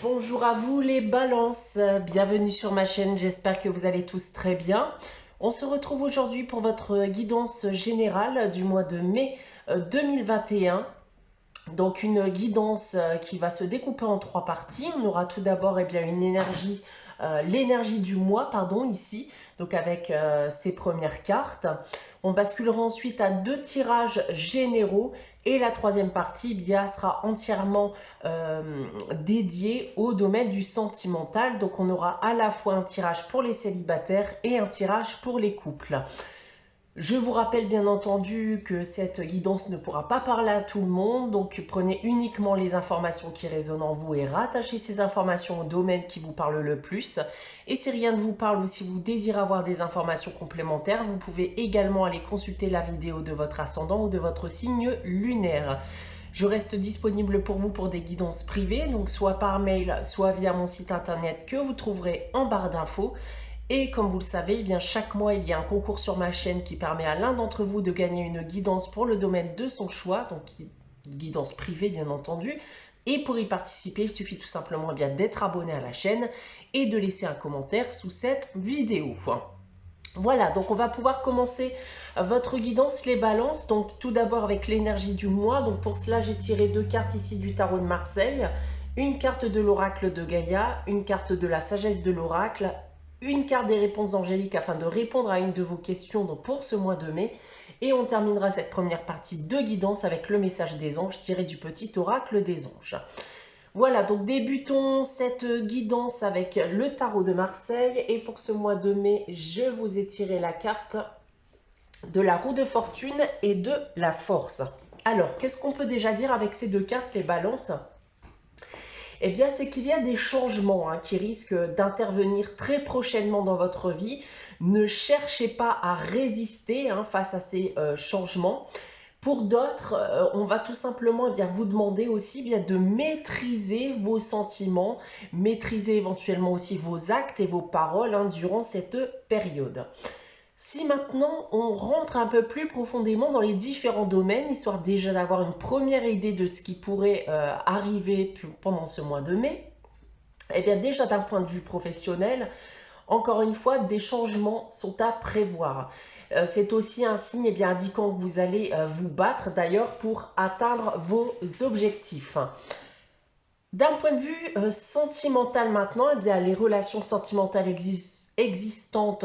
Bonjour à vous les balances, bienvenue sur ma chaîne, j'espère que vous allez tous très bien. On se retrouve aujourd'hui pour votre guidance générale du mois de mai 2021. Donc une guidance qui va se découper en trois parties. On aura tout d'abord une énergie, l'énergie du mois, pardon, ici, donc avec ces premières cartes. On basculera ensuite à deux tirages généraux et la troisième partie sera entièrement dédiée au domaine du sentimental. Donc on aura à la fois un tirage pour les célibataires et un tirage pour les couples. Je vous rappelle bien entendu que cette guidance ne pourra pas parler à tout le monde, donc prenez uniquement les informations qui résonnent en vous et rattachez ces informations au domaine qui vous parle le plus. Et si rien ne vous parle ou si vous désirez avoir des informations complémentaires, vous pouvez également aller consulter la vidéo de votre ascendant ou de votre signe lunaire. Je reste disponible pour vous pour des guidances privées, donc soit par mail, soit via mon site internet que vous trouverez en barre d'infos. Et comme vous le savez, chaque mois, il y a un concours sur ma chaîne qui permet à l'un d'entre vous de gagner une guidance pour le domaine de son choix, donc une guidance privée bien entendu. Et pour y participer, il suffit tout simplement d'être abonné à la chaîne et de laisser un commentaire sous cette vidéo. Voilà, donc on va pouvoir commencer votre guidance les balances. Donc tout d'abord avec l'énergie du mois. Donc pour cela, j'ai tiré deux cartes ici du tarot de Marseille. Une carte de l'oracle de Gaïa, une carte de la sagesse de l'oracle, une carte des réponses angéliques afin de répondre à une de vos questions pour ce mois de mai. Et on terminera cette première partie de guidance avec le message des anges tiré du petit oracle des anges. Voilà, donc débutons cette guidance avec le tarot de Marseille. Et pour ce mois de mai, je vous ai tiré la carte de la roue de fortune et de la force. Alors, qu'est-ce qu'on peut déjà dire avec ces deux cartes, les balances ? Eh bien, c'est qu'il y a des changements qui risquent d'intervenir très prochainement dans votre vie. Ne cherchez pas à résister face à ces changements. Pour d'autres, on va tout simplement vous demander aussi de maîtriser vos sentiments, maîtriser éventuellement aussi vos actes et vos paroles durant cette période. Si maintenant on rentre un peu plus profondément dans les différents domaines, histoire déjà d'avoir une première idée de ce qui pourrait arriver pendant ce mois de mai, eh bien déjà d'un point de vue professionnel, encore une fois, des changements sont à prévoir. C'est aussi un signe indiquant que vous allez vous battre d'ailleurs pour atteindre vos objectifs. D'un point de vue sentimental maintenant, les relations sentimentales existantes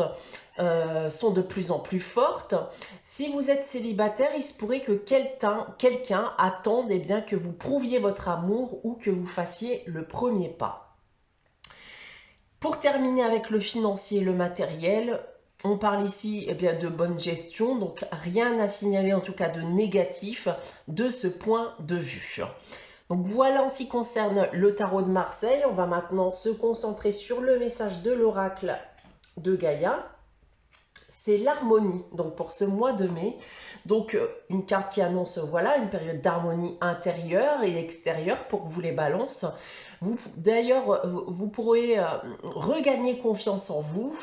sont de plus en plus fortes. Si vous êtes célibataire, il se pourrait que quelqu'un attende que vous prouviez votre amour ou que vous fassiez le premier pas. Pour terminer avec le financier et le matériel, on parle ici de bonne gestion, donc rien à signaler en tout cas de négatif de ce point de vue. Donc voilà en ce qui concerne le tarot de Marseille. On va maintenant se concentrer sur le message de l'oracle de Gaïa. C'est l'harmonie, donc pour ce mois de mai. Donc une carte qui annonce une période d'harmonie intérieure et extérieure pour vous les balances. D'ailleurs, vous pourrez regagner confiance en vous,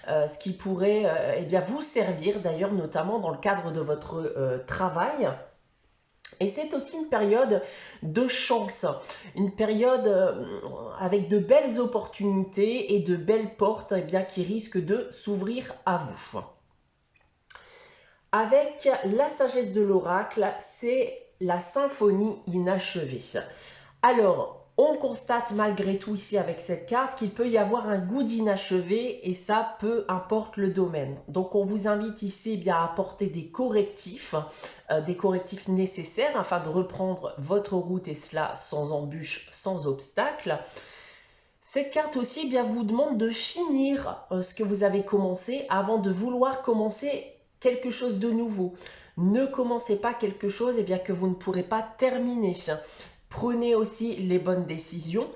ce qui pourrait vous servir d'ailleurs notamment dans le cadre de votre travail. Et c'est aussi une période de chance, une période avec de belles opportunités et de belles portes qui risquent de s'ouvrir à vous. Avec la sagesse de l'oracle, c'est la symphonie inachevée. Alors, on constate malgré tout ici avec cette carte qu'il peut y avoir un goût d'inachevé et ça, peu importe le domaine. Donc, on vous invite ici à apporter des correctifs nécessaires afin de reprendre votre route et cela sans embûche, sans obstacle. Cette carte aussi vous demande de finir ce que vous avez commencé avant de vouloir commencer quelque chose de nouveau. Ne commencez pas quelque chose que vous ne pourrez pas terminer. Prenez aussi les bonnes décisions.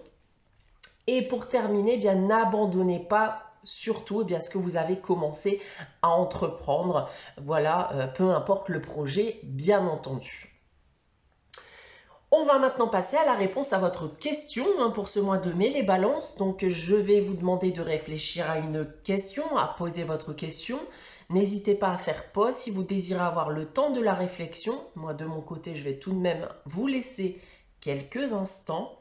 Et pour terminer, n'abandonnez pas surtout ce que vous avez commencé à entreprendre. Voilà, peu importe le projet, bien entendu. On va maintenant passer à la réponse à votre question pour ce mois de mai, les balances. Donc, je vais vous demander de réfléchir à une question, à poser votre question. N'hésitez pas à faire pause si vous désirez avoir le temps de la réflexion. Moi, de mon côté, je vais tout de même vous laisser quelques instants.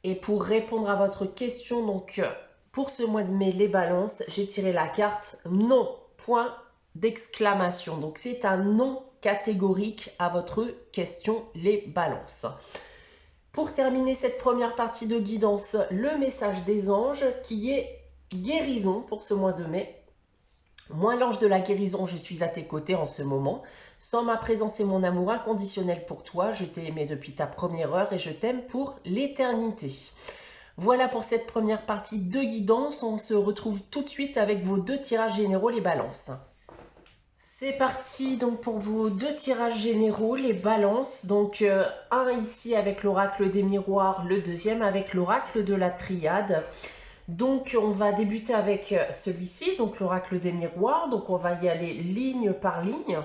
Et pour répondre à votre question, donc pour ce mois de mai, les balances, j'ai tiré la carte non, point d'exclamation. Donc c'est un non catégorique à votre question, les balances. Pour terminer cette première partie de guidance, le message des anges qui est guérison pour ce mois de mai. Moi, l'ange de la guérison, je suis à tes côtés en ce moment. Sans ma présence et mon amour inconditionnel pour toi, je t'ai aimé depuis ta première heure et je t'aime pour l'éternité. Voilà pour cette première partie de guidance. On se retrouve tout de suite avec vos deux tirages généraux, les balances. C'est parti donc pour vos deux tirages généraux, les balances. Donc un ici avec l'oracle des miroirs, le deuxième avec l'oracle de la triade. Donc on va débuter avec celui-ci, donc l'oracle des miroirs. Donc on va y aller ligne par ligne.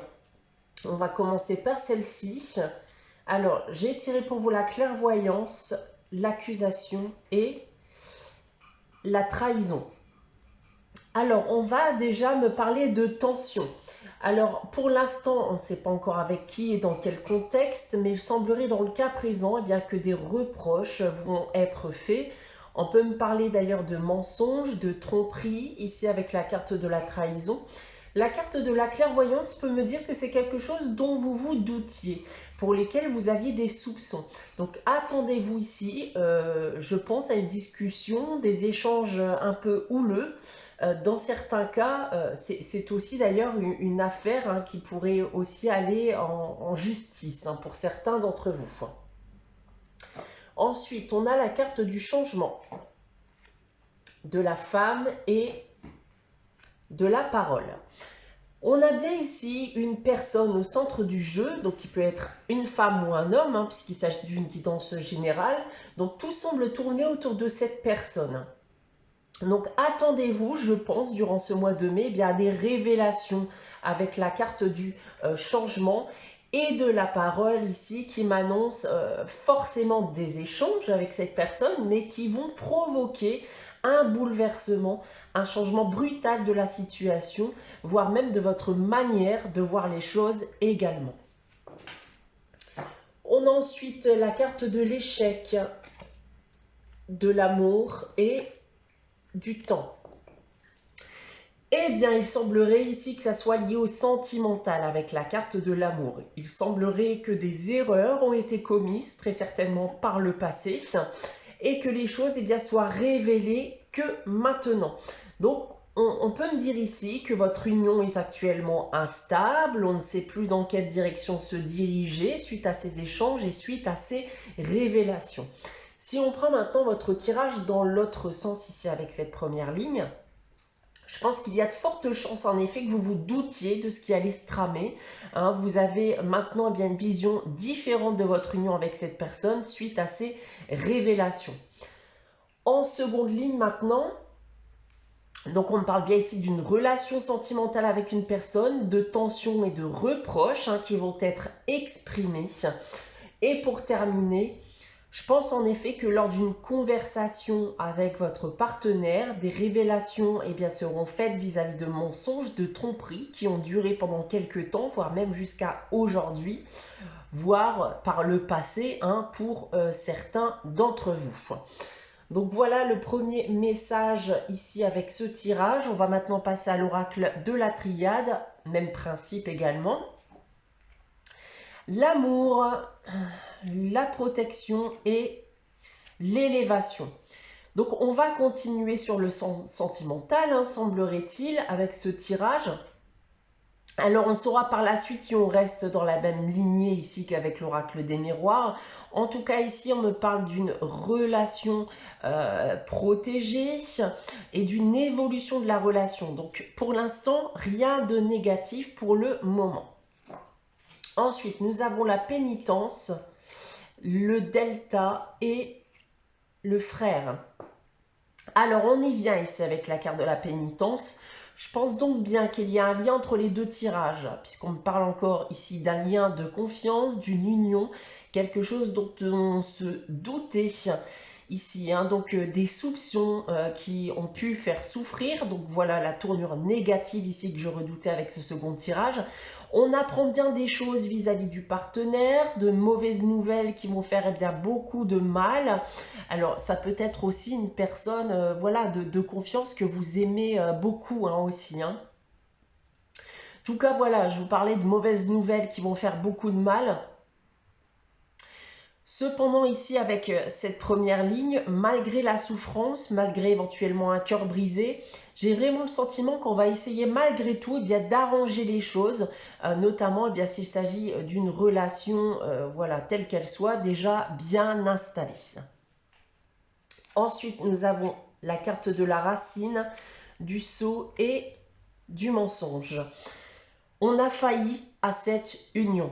On va commencer par celle-ci. Alors j'ai tiré pour vous la clairvoyance, l'accusation et la trahison. Alors on va déjà me parler de tension. Alors, pour l'instant, on ne sait pas encore avec qui et dans quel contexte, mais il semblerait dans le cas présent bien, que des reproches vont être faits. On peut me parler d'ailleurs de mensonges, de tromperies, ici avec la carte de la trahison. La carte de la clairvoyance peut me dire que c'est quelque chose dont vous vous doutiez, pour lesquels vous aviez des soupçons. Donc attendez-vous ici, je pense à une discussion, des échanges un peu houleux. Dans certains cas, c'est aussi d'ailleurs une affaire qui pourrait aussi aller en justice pour certains d'entre vous. Ensuite, on a la carte du changement, de la femme et de la parole. On a bien ici une personne au centre du jeu, donc qui peut être une femme ou un homme, puisqu'il s'agit d'une guidance générale. Donc tout semble tourner autour de cette personne. Donc attendez-vous, je pense, durant ce mois de mai, à des révélations avec la carte du changement et de la parole ici qui m'annonce forcément des échanges avec cette personne, mais qui vont provoquer un bouleversement, un changement brutal de la situation, voire même de votre manière de voir les choses également. On a ensuite la carte de l'échec, de l'amour et du temps. Eh bien, il semblerait ici que ça soit lié au sentimental avec la carte de l'amour. Il semblerait que des erreurs ont été commises, très certainement par le passé, et que les choses soient révélées que maintenant. Donc, on peut me dire ici que votre union est actuellement instable, on ne sait plus dans quelle direction se diriger suite à ces échanges et suite à ces révélations. Si on prend maintenant votre tirage dans l'autre sens ici avec cette première ligne, je pense qu'il y a de fortes chances en effet que vous vous doutiez de ce qui allait se tramer. Vous avez maintenant une vision différente de votre union avec cette personne suite à ces révélations. En seconde ligne maintenant, donc on parle bien ici d'une relation sentimentale avec une personne, de tensions et de reproches qui vont être exprimés. Et pour terminer, je pense en effet que lors d'une conversation avec votre partenaire, des révélations seront faites vis-à-vis de mensonges, de tromperies qui ont duré pendant quelques temps, voire même jusqu'à aujourd'hui, voire par le passé pour certains d'entre vous. Donc voilà le premier message ici avec ce tirage. On va maintenant passer à l'oracle de la triade, même principe également. L'amour, la protection et l'élévation. Donc on va continuer sur le sentimental, semblerait-il, avec ce tirage. Alors on saura par la suite si on reste dans la même lignée ici qu'avec l'oracle des miroirs. En tout cas ici on me parle d'une relation protégée et d'une évolution de la relation. Donc pour l'instant rien de négatif pour le moment. Ensuite nous avons la pénitence, le delta et le frère. Alors on y vient ici avec la carte de la pénitence. Je pense donc bien qu'il y a un lien entre les deux tirages, puisqu'on me parle encore ici d'un lien de confiance, d'une union, quelque chose dont on se doutait. ici, hein, donc des soupçons qui ont pu faire souffrir. Donc voilà la tournure négative ici que je redoutais avec ce second tirage. On apprend bien des choses vis-à-vis du partenaire, de mauvaises nouvelles qui vont faire bien beaucoup de mal. Alors ça peut être aussi une personne voilà, de confiance que vous aimez beaucoup hein, aussi. Hein. En tout cas, voilà, je vous parlais de mauvaises nouvelles qui vont faire beaucoup de mal. Cependant, ici, avec cette première ligne, malgré la souffrance, malgré éventuellement un cœur brisé, j'ai vraiment le sentiment qu'on va essayer malgré tout d'arranger les choses, notamment s'il s'agit d'une relation voilà, telle qu'elle soit déjà bien installée. Ensuite, nous avons la carte de la racine, du sceau et du mensonge. On a failli à cette union.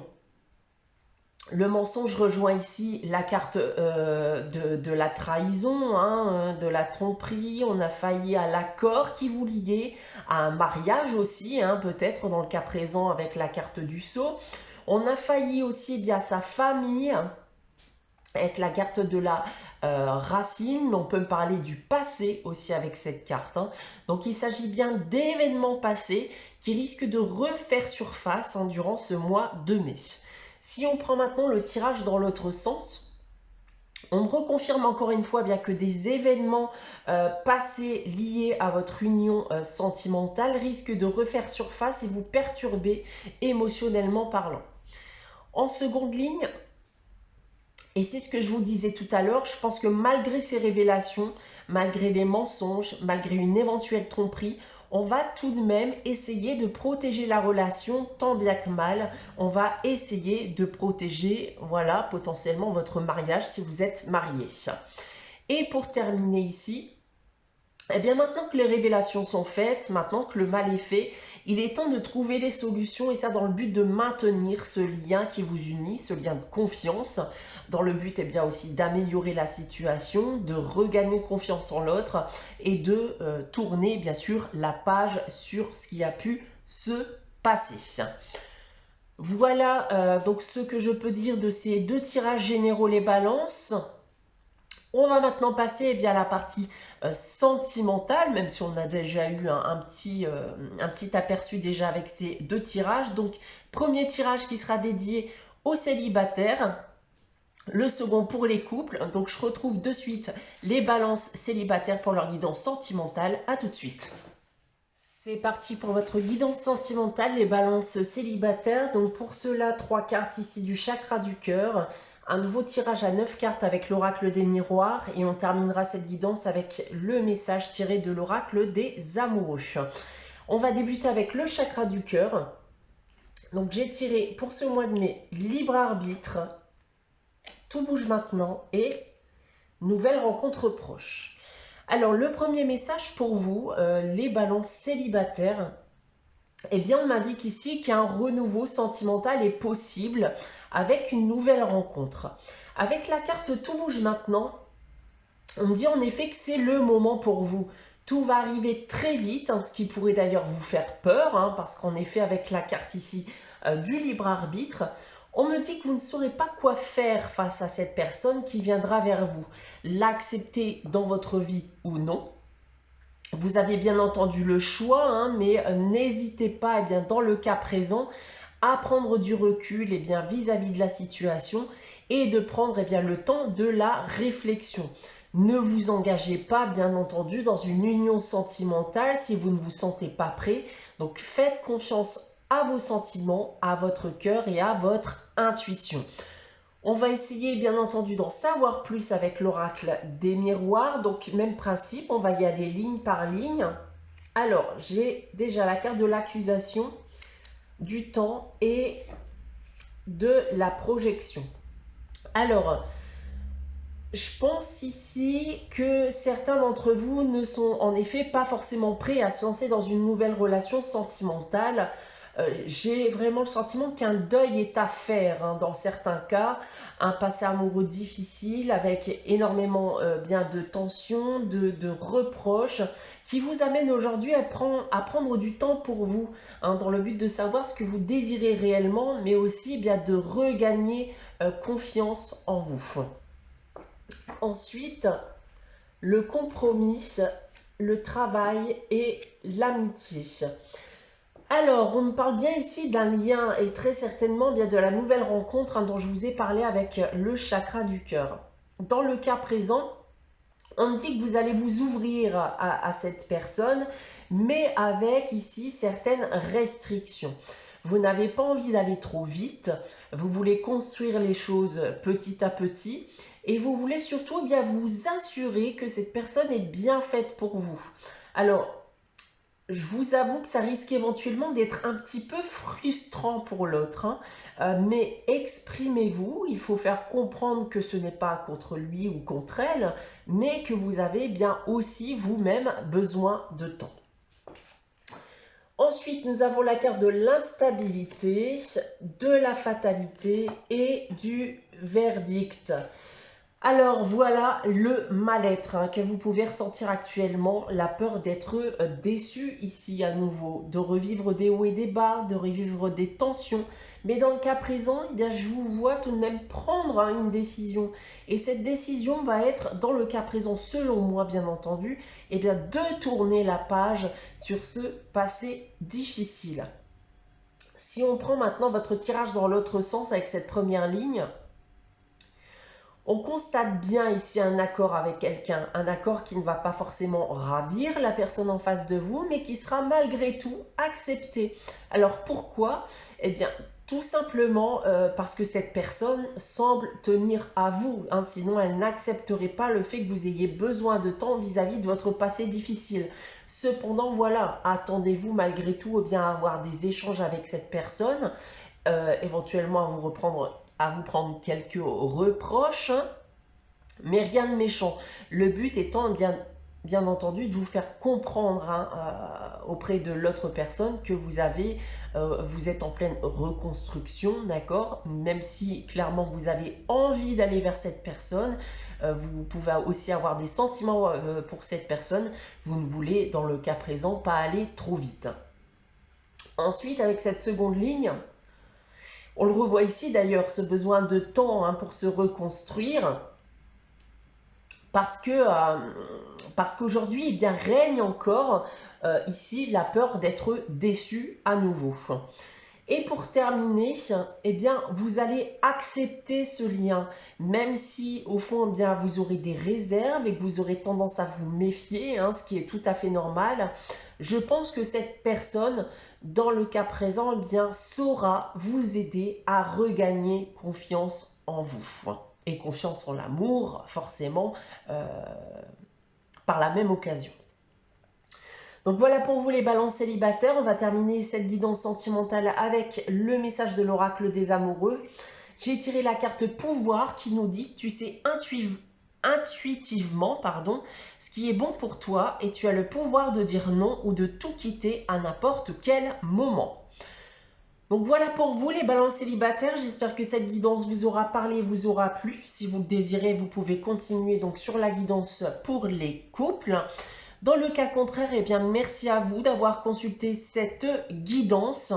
Le mensonge rejoint ici la carte de la trahison, hein, de la tromperie. On a failli à l'accord qui vous liait, à un mariage aussi, hein, peut-être dans le cas présent avec la carte du sceau. On a failli aussi à sa famille, avec la carte de la racine. On peut parler du passé aussi avec cette carte. Hein. Donc il s'agit bien d'événements passés qui risquent de refaire surface hein, durant ce mois de mai. Si on prend maintenant le tirage dans l'autre sens, on me reconfirme encore une fois bien que des événements passés liés à votre union sentimentale risquent de refaire surface et vous perturber émotionnellement parlant. En seconde ligne, et c'est ce que je vous disais tout à l'heure, je pense que malgré ces révélations, malgré les mensonges, malgré une éventuelle tromperie, on va tout de même essayer de protéger la relation tant bien que mal. On va essayer de protéger, voilà, potentiellement votre mariage si vous êtes marié. Et pour terminer ici, eh bien maintenant que les révélations sont faites, maintenant que le mal est fait, il est temps de trouver les solutions et ça dans le but de maintenir ce lien qui vous unit, ce lien de confiance, dans le but bien aussi d'améliorer la situation, de regagner confiance en l'autre et de tourner bien sûr la page sur ce qui a pu se passer. Voilà donc ce que je peux dire de ces deux tirages généraux les balances. On va maintenant passer à la partie sentimentale, même si on a déjà eu un petit aperçu déjà avec ces deux tirages. Donc, premier tirage qui sera dédié aux célibataires, le second pour les couples. Donc, je retrouve de suite les balances célibataires pour leur guidance sentimentale. À tout de suite. C'est parti pour votre guidance sentimentale, les balances célibataires. Donc, pour cela, 3 cartes ici du chakra du cœur. Un nouveau tirage à 9 cartes avec l'oracle des miroirs et on terminera cette guidance avec le message tiré de l'oracle des amoureux. On va débuter avec le chakra du cœur. Donc j'ai tiré pour ce mois de mai libre arbitre, tout bouge maintenant et nouvelle rencontre proche. Alors le premier message pour vous, les balances célibataires. Eh bien, on m'indique ici qu'un renouveau sentimental est possible avec une nouvelle rencontre. Avec la carte Tout bouge maintenant, on me dit en effet que c'est le moment pour vous. Tout va arriver très vite, hein, ce qui pourrait d'ailleurs vous faire peur, hein, parce qu'en effet, avec la carte ici du libre arbitre, on me dit que vous ne saurez pas quoi faire face à cette personne qui viendra vers vous. L'accepter dans votre vie ou non. Vous avez bien entendu le choix, hein, mais n'hésitez pas dans le cas présent à prendre du recul vis-à-vis de la situation et de prendre le temps de la réflexion. Ne vous engagez pas bien entendu dans une union sentimentale si vous ne vous sentez pas prêt. Donc faites confiance à vos sentiments, à votre cœur et à votre intuition. On va essayer bien entendu d'en savoir plus avec l'oracle des miroirs. Donc même principe, on va y aller ligne par ligne. Alors, j'ai déjà la carte de l'accusation, du temps et de la projection. Alors, je pense ici que certains d'entre vous ne sont en effet pas forcément prêts à se lancer dans une nouvelle relation sentimentale. J'ai vraiment le sentiment qu'un deuil est à faire hein, dans certains cas, un passé amoureux difficile avec énormément de tensions, de reproches qui vous amène aujourd'hui à prendre du temps pour vous hein, dans le but de savoir ce que vous désirez réellement mais aussi de regagner confiance en vous. Ensuite, le compromis, le travail et l'amitié. Alors, on me parle bien ici d'un lien et très certainement bien de la nouvelle rencontre dont je vous ai parlé avec le chakra du cœur. Dans le cas présent, on me dit que vous allez vous ouvrir à cette personne, mais avec ici certaines restrictions. Vous n'avez pas envie d'aller trop vite, vous voulez construire les choses petit à petit et vous voulez surtout bien vous assurer que cette personne est bien faite pour vous. Alors, je vous avoue que ça risque éventuellement d'être un petit peu frustrant pour l'autre, hein. Mais exprimez-vous, il faut faire comprendre que ce n'est pas contre lui ou contre elle, mais que vous avez bien aussi vous-même besoin de temps. Ensuite, nous avons la carte de l'instabilité, de la fatalité et du verdict. Alors voilà le mal-être que vous pouvez ressentir actuellement, la peur d'être déçu ici à nouveau, de revivre des hauts et des bas, de revivre des tensions. Mais dans le cas présent, eh bien, je vous vois tout de même prendre une décision. Et cette décision va être, dans le cas présent, selon moi bien entendu, eh bien, de tourner la page sur ce passé difficile. Si on prend maintenant votre tirage dans l'autre sens avec cette première ligne, on constate bien ici un accord avec quelqu'un, un accord qui ne va pas forcément ravir la personne en face de vous, mais qui sera malgré tout accepté. Alors pourquoi? Eh bien, tout simplement parce que cette personne semble tenir à vous, hein, sinon elle n'accepterait pas le fait que vous ayez besoin de temps vis-à-vis de votre passé difficile. Cependant, voilà, attendez-vous malgré tout bien, à avoir des échanges avec cette personne, éventuellement à vous prendre quelques reproches, hein, mais rien de méchant. Le but étant bien entendu de vous faire comprendre, hein, auprès de l'autre personne que vous êtes en pleine reconstruction, d'accord? Même si clairement vous avez envie d'aller vers cette personne, vous pouvez aussi avoir des sentiments pour cette personne, vous ne voulez dans le cas présent pas aller trop vite. Ensuite, avec cette seconde ligne, on le revoit ici d'ailleurs, ce besoin de temps, hein, pour se reconstruire, parce qu'aujourd'hui, eh bien, règne encore ici la peur d'être déçu à nouveau. Et pour terminer, eh bien, vous allez accepter ce lien, même si au fond, eh bien, vous aurez des réserves et que vous aurez tendance à vous méfier, hein, ce qui est tout à fait normal. Je pense que cette personne, dans le cas présent, eh bien, saura vous aider à regagner confiance en vous. Et confiance en l'amour, forcément, par la même occasion. Donc voilà pour vous les balances célibataires. On va terminer cette guidance sentimentale avec le message de l'oracle des amoureux. J'ai tiré la carte pouvoir qui nous dit: tu sais intuitivement ce qui est bon pour toi et tu as le pouvoir de dire non ou de tout quitter à n'importe quel moment. Donc voilà pour vous les balances célibataires, j'espère que cette guidance vous aura parlé, vous aura plu. Si vous le désirez, vous pouvez continuer donc sur la guidance pour les couples. Dans le cas contraire, eh bien merci à vous d'avoir consulté cette guidance.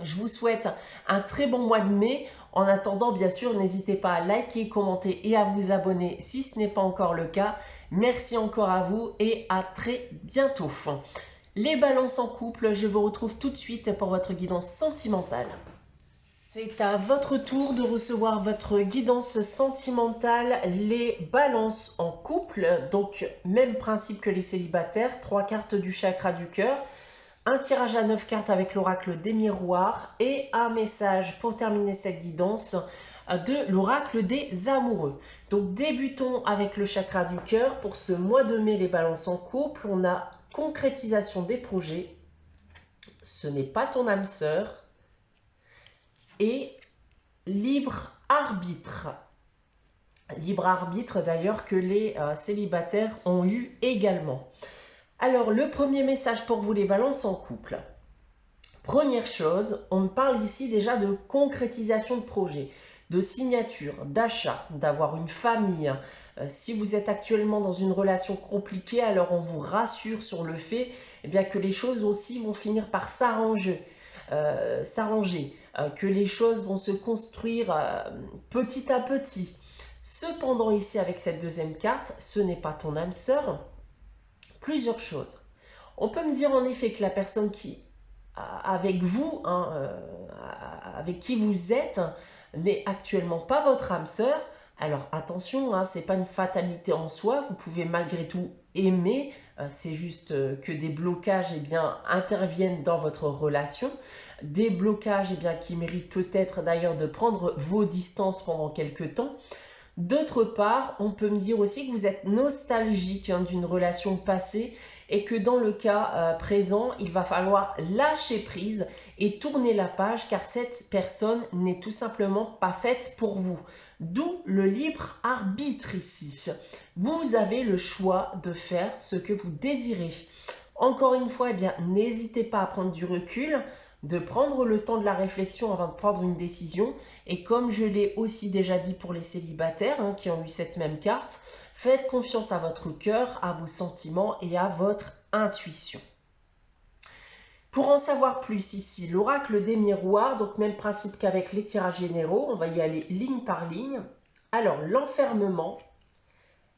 Je vous souhaite un très bon mois de mai. En attendant, bien sûr, n'hésitez pas à liker, commenter et à vous abonner si ce n'est pas encore le cas. Merci encore à vous et à très bientôt. Les balances en couple, je vous retrouve tout de suite pour votre guidance sentimentale. C'est à votre tour de recevoir votre guidance sentimentale, les balances en couple. Donc, même principe que les célibataires, 3 cartes du chakra du cœur, un tirage à 9 cartes avec l'oracle des miroirs et un message pour terminer cette guidance de l'oracle des amoureux. Donc, débutons avec le chakra du cœur. Pour ce mois de mai, les balances en couple, on a concrétisation des projets, ce n'est pas ton âme sœur, et libre arbitre. Libre arbitre d'ailleurs que les célibataires ont eu également. Alors le premier message pour vous les balances en couple. Première chose, on me parle ici déjà de concrétisation de projet, de signature, d'achat, d'avoir une famille. Si vous êtes actuellement dans une relation compliquée, alors on vous rassure sur le fait que les choses aussi vont finir par s'arranger, que les choses vont se construire petit à petit. Cependant, ici, avec cette deuxième carte, ce n'est pas ton âme sœur. Plusieurs choses. On peut me dire en effet que la personne qui, avec vous, avec qui vous êtes, n'est actuellement pas votre âme sœur. Alors attention, ce n'est pas une fatalité en soi, vous pouvez malgré tout aimer, c'est juste que des blocages interviennent dans votre relation, des blocages qui méritent peut-être d'ailleurs de prendre vos distances pendant quelques temps. D'autre part, on peut me dire aussi que vous êtes nostalgique d'une relation passée et que dans le cas présent, il va falloir lâcher prise et tourner la page car cette personne n'est tout simplement pas faite pour vous. D'où le libre arbitre ici. Vous avez le choix de faire ce que vous désirez. Encore une fois, n'hésitez pas à prendre du recul, de prendre le temps de la réflexion avant de prendre une décision. Et comme je l'ai aussi déjà dit pour les célibataires qui ont eu cette même carte, faites confiance à votre cœur, à vos sentiments et à votre intuition. Pour en savoir plus ici, l'oracle des miroirs, donc même principe qu'avec les tirages généraux, on va y aller ligne par ligne. Alors, l'enfermement,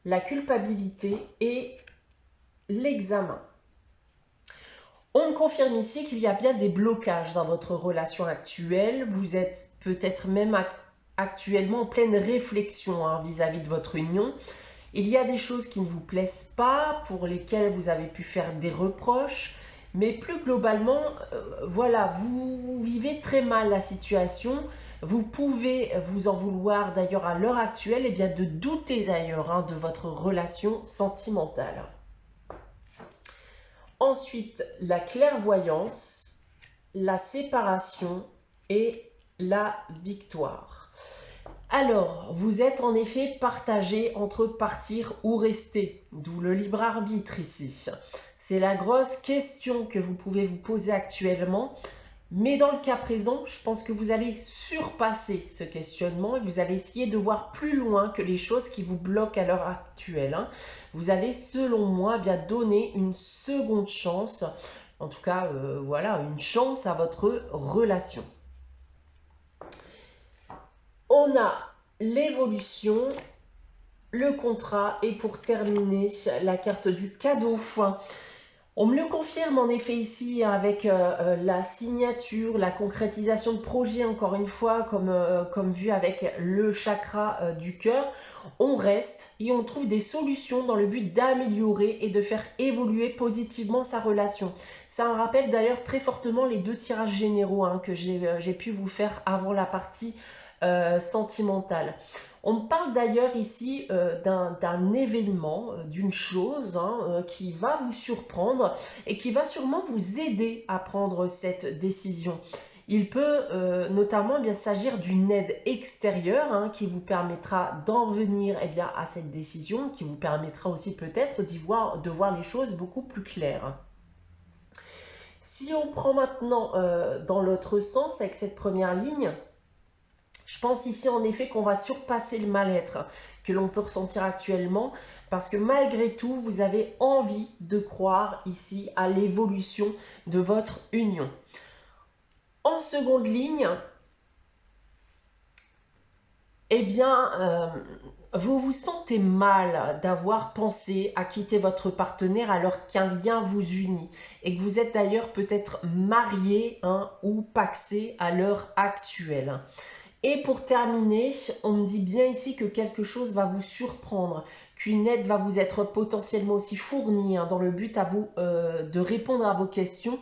la culpabilité et l'examen. On me confirme ici qu'il y a bien des blocages dans votre relation actuelle. Vous êtes peut-être même actuellement en pleine réflexion vis-à-vis de votre union. Il y a des choses qui ne vous plaisent pas, pour lesquelles vous avez pu faire des reproches. Mais plus globalement, voilà, vous vivez très mal la situation. Vous pouvez vous en vouloir d'ailleurs à l'heure actuelle, de douter d'ailleurs de votre relation sentimentale. Ensuite, la clairvoyance, la séparation et la victoire. Alors, vous êtes en effet partagé entre partir ou rester, d'où le libre arbitre ici. C'est la grosse question que vous pouvez vous poser actuellement. Mais dans le cas présent, je pense que vous allez surpasser ce questionnement et vous allez essayer de voir plus loin que les choses qui vous bloquent à l'heure actuelle. Vous allez, selon moi, donner une seconde chance, en tout cas, voilà, une chance à votre relation. On a l'évolution, le contrat et pour terminer, la carte du cadeau. On me le confirme en effet ici avec la signature, la concrétisation de projet, encore une fois, comme vu avec le chakra du cœur. On reste et on trouve des solutions dans le but d'améliorer et de faire évoluer positivement sa relation. Ça me rappelle d'ailleurs très fortement les deux tirages généraux que j'ai pu vous faire avant la partie sentimentale. On me parle d'ailleurs ici d'un événement, d'une chose qui va vous surprendre et qui va sûrement vous aider à prendre cette décision. Il peut notamment s'agir d'une aide extérieure qui vous permettra d'en venir à cette décision, qui vous permettra aussi peut-être de voir les choses beaucoup plus claires. Si on prend maintenant dans l'autre sens avec cette première ligne, je pense ici en effet qu'on va surpasser le mal-être que l'on peut ressentir actuellement parce que malgré tout, vous avez envie de croire ici à l'évolution de votre union. En seconde ligne, vous vous sentez mal d'avoir pensé à quitter votre partenaire alors qu'un lien vous unit et que vous êtes d'ailleurs peut-être marié ou pacsé à l'heure actuelle. Et pour terminer, on me dit bien ici que quelque chose va vous surprendre, qu'une aide va vous être potentiellement aussi fournie dans le but de répondre à vos questions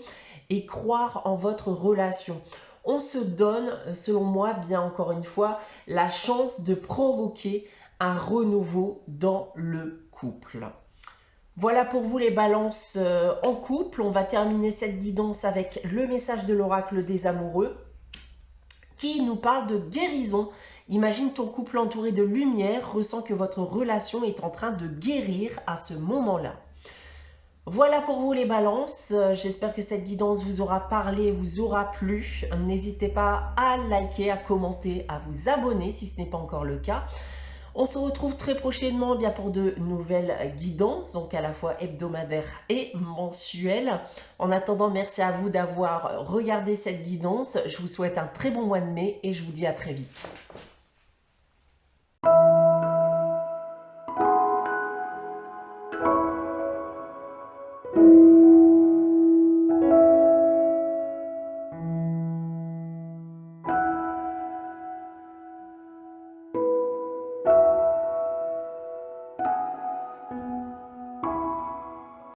et croire en votre relation. On se donne, selon moi, encore une fois, la chance de provoquer un renouveau dans le couple. Voilà pour vous les balances en couple. On va terminer cette guidance avec le message de l'oracle des amoureux qui nous parle de guérison. Imagine ton couple entouré de lumière, ressens que votre relation est en train de guérir à ce moment-là. Voilà pour vous les balances, j'espère que cette guidance vous aura parlé, vous aura plu. N'hésitez pas à liker, à commenter, à vous abonner si ce n'est pas encore le cas. On se retrouve très prochainement pour de nouvelles guidances, donc à la fois hebdomadaires et mensuelles. En attendant, merci à vous d'avoir regardé cette guidance. Je vous souhaite un très bon mois de mai et je vous dis à très vite.